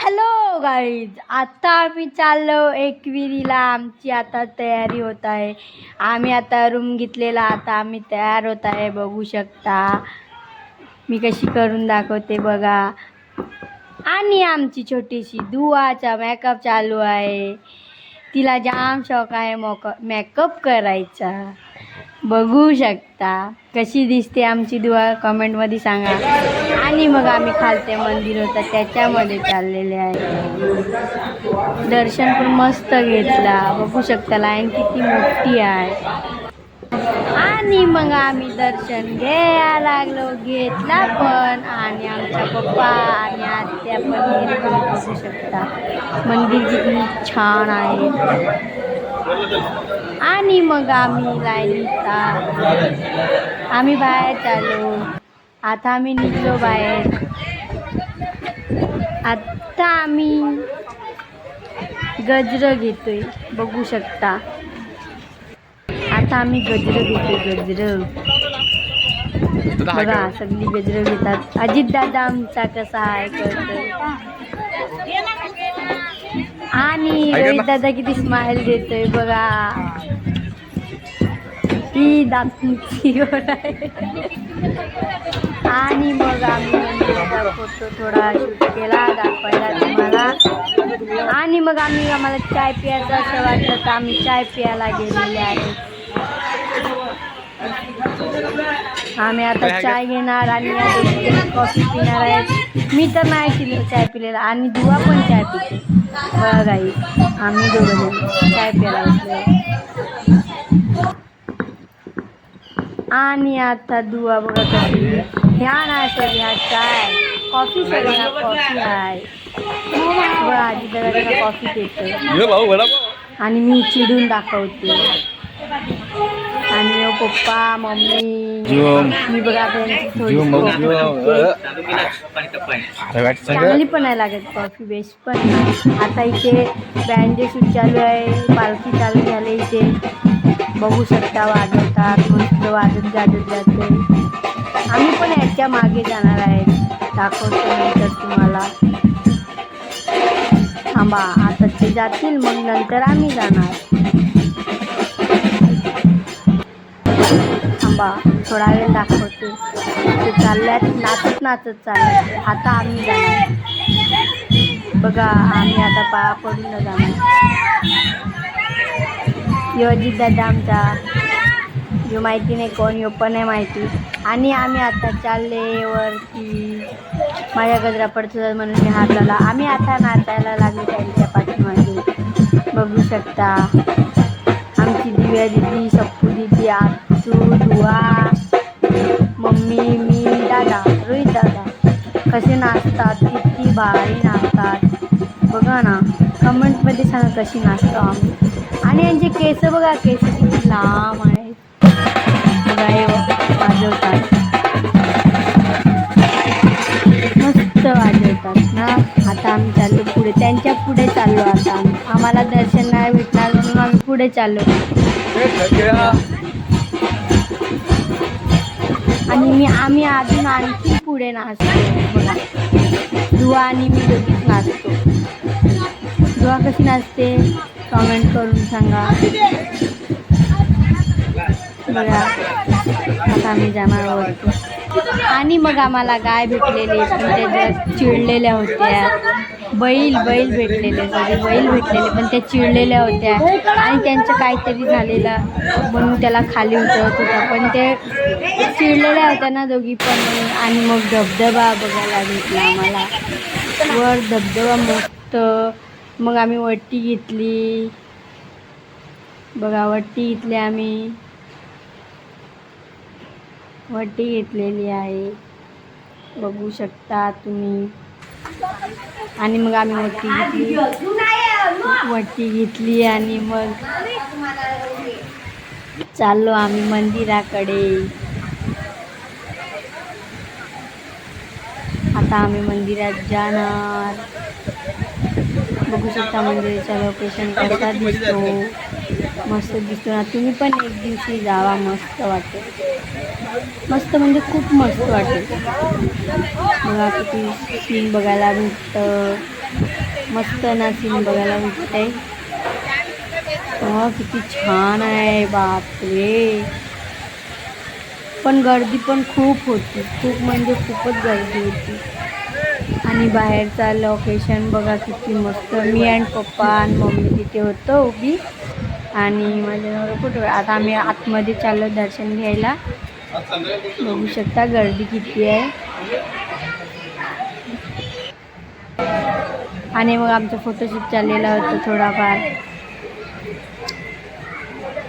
Hello guys, आता आम्ही चाललो एकविरीला. आमची आता तयारी होत आहे. आम्ही आता रूम घेतलेला, आता आम्ही तयार होत आहे. बघू शकता मी कशी करून दाखवते बघा. आणि आमची छोटीशी दुआचा मेकअप चालू आहे. तिला जाम शौक आहे मेकअप करायचा. बघू शकता कशी दिसते आमची दुआ, कमेंटमध्ये सांगा. आणि मग आम्ही खालते मंदिर होतं त्याच्यामध्ये चाललेले आहे. दर्शन पण मस्त घेतला. बघू शकता लाईन किती मोठी आहे. आणि मग आम्ही दर्शन घ्यायला लागलो, घेतला पण. आणि आमच्या पप्पा आणि आत्या पण गेले. बघू शकता मंदिर किती छान आहे. आणि मग आम्ही लाईनीत आम्ही बाहेर चाललो. आता आम्ही निघलो बाहेर. आता आम्ही गजर घेतोय. बघू शकता आता आम्ही गजर घेतोय. गजर बघा, सगळी गजर घेतात. अजित दादा आमचा कसा आहे करतोय. आणि रोहित दादा किती स्माइल देतोय बघा. ही दाखवून आहे. आणि मग आम्ही मंदिराचा फोटो थोडा शूट केला दाखवायला तुम्हाला. आणि मग आम्हाला चाय प्यायचं असं वाटलं तर आम्ही चाय प्यायला गेलेले आहे. आम्ही आता चाय घेणार आणि कॉफी पिणार आहे. मी तर नाही पिले चाय पिलेला. आणि दुआ पण चाय पिते बघा गाई. आम्ही दोघं चाय प्यायला बसलो. आणि आता दुआ बघा कशी. ह्या नाही सर, ह्या चाय कॉफी सर, ह्या कॉफी आहे बघा. आजी दादा कॉफी पितो आणि मी चिडून दाखवते. आणि पप्पा मम्मी मी बघा चांगली पण नाही लागत कॉफी, बेस्ट पण नाही. आता इथे बँड शूट चालू आहे, पालखी चालू झाली इथे. बघू शकता वाजवतात मस्त, वाजत गाजत जाते. आम्ही पण याच्या मागे जाणार आहे, दाखवतो नंतर तुम्हाला. थांबा, आता ते जातील मग नंतर आम्ही जाणार. थांबा थोडा वेळ दाखवते. ते चालल्यात नाचत नाचत चालल्यात. आता आम्ही जाणार बघा. आम्ही आता पाया पडून जाणार. यो अजित दादा आमचा, यो माहिती नाही कोण, यो पण नाही माहिती. आणि आम्ही आता चालले वरती. माझ्या गजरा पडतो म्हणून मी हात लावला. आम्ही आता नाचायला लागलो त्यांच्या पाठीमागे. बघू शकता आमची दिव्या दिदी, सप्पू दिदी, आतू, दुआ, मम्मी, मी, दादा, रोहित दादा कसे नाचतात. किती भारी नाचतात बघा ना. कमेंटमध्ये सांगा कशी नाचतो आम्ही. आणि यांचे केस बघा, केस किती लांब आहेत बघा. हे वाजवतात मस्त वाजवतात ना. आता आम्ही चाललो पुढे, त्यांच्या पुढे चाललो. आता आम्हाला दर्शन नाही भेटणार म्हणून आम्ही पुढे चाललो. आणि आम्ही अजून आणखी पुढे नाचतो बघा. दुआ आणि मी दोघीच नाचतो. दुआ कशी नाचते कमेंट करून सांगा बघा. आता आम्ही जाणार आहोत. आणि मग आम्हाला गाय भेटलेली, पण त्याच्या चिडलेल्या होत्या. बैल भेटलेले, सॉरी बैल भेटलेले पण त्या चिडलेल्या होत्या. आणि त्यांचं काहीतरी झालेलं म्हणून त्याला खाली उतरत होता, पण ते चिडलेल्या होत्या ना दोघी पण. आणि मग धबधबा बघायला भेटला आम्हाला. वर धबधबा मस्त. मग आम्ही वट्टी घेतली बघा. वट्टी घेतली आम्ही, वट्टी घेतलेली आहे बघू शकता तुम्ही. आणि मग आम्ही वट्टी घेतली आणि मग चाललो आम्ही मंदिराकडे. आता आम्ही मंदिरात जाणार. बघू शकता मंदिराचं लोकेशन कसा दिसतो. मस्त दिसतो ना. तुम्ही पण एक दिवशी जावा, मस्त वाटेल. मस्त म्हणजे खूप मस्त वाटेल. बघा किती सीन बघायला भेटतं. मस्त ना सीन बघायला भेटतंय. किती छान आहे, बापरे. पण गर्दी पण खूप होती, खूप म्हणजे खूपच गर्दी होती. आणि बाहेरचा लोकेशन बघा किती मस्त. मी अँड पप्पा आणि मम्मी तिथे होतो उभी आणि माझ्यावर कुठं. आता आम्ही आतमध्ये चाललो दर्शन घ्यायला. बघू शकता गर्दी किती आहे. आणि मग आमचं फोटोशूट चाललेला होतं थोडाफार.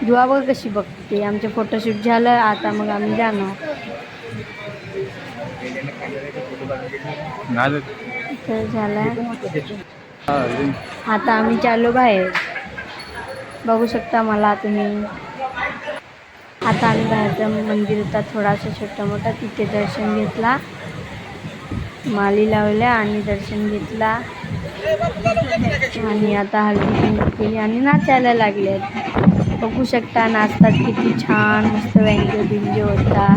दुआ बघ कशी बघते. आमचं फोटोशूट झालं, आता मग आम्ही जाणार. तर झालं, आता आम्ही चाललो बाहेर. बघू शकता मला तुम्ही. आता आम्ही बाहेरचं मंदिर होता थोडासा छोटा मोठा, तिथे दर्शन घेतला, माली लावल्या आणि दर्शन घेतला. आणि आता हळदी कुंकू केली आणि नाचायला लागले. बघू शकता नाचतात किती छान, मस्त व्यंग्य बिंग्य होता.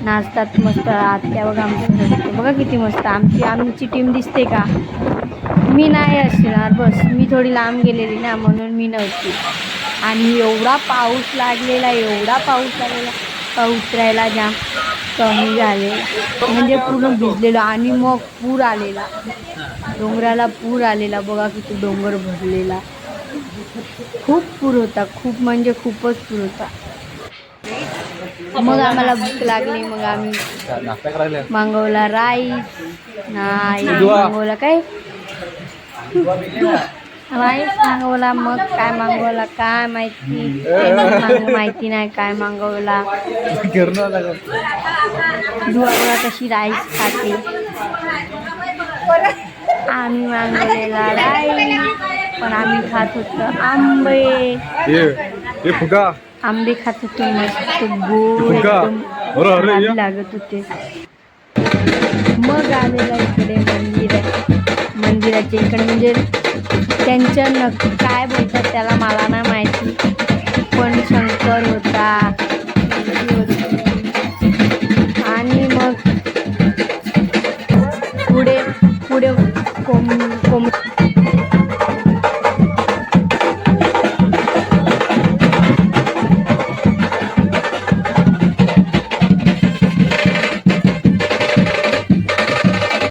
नाचतात मस्त. आत्या बघा आमच्या बघा किती मस्त. आमची टीम दिसते का? मी नाही असणार, बस मी थोडी लांब गेलेली ना, म्हणून मी नव्हती. आणि एवढा पाऊस लागलेला, उतरायला जाम कमी झाले, म्हणजे पूर्ण भिजलेलो. आणि मग पूर आलेला, डोंगराला पूर आलेला. बघा किती डोंगर भरलेला, खूप पूर होता, खूप म्हणजे खूपच पूर होता. मग आम्हाला भूक लागली, मग आम्ही मागवला राईस. नाही मागवला काय राईस मागवला. मग काय मागवला काय माहिती नाही काय मागवला. दुआ कशी राईस खाते. आम्ही मागवलेला राईस, पण आम्ही खात होतो आंबे. आंबे खात होतो, मस्त गोड एकदम लागत होते. मग आलेला इकडे मंदिर आहे. मंदिराच्या इकडे म्हणजे त्यांच्या नक्की काय बोलतात त्याला मला नाही माहिती, पण शंकर होता.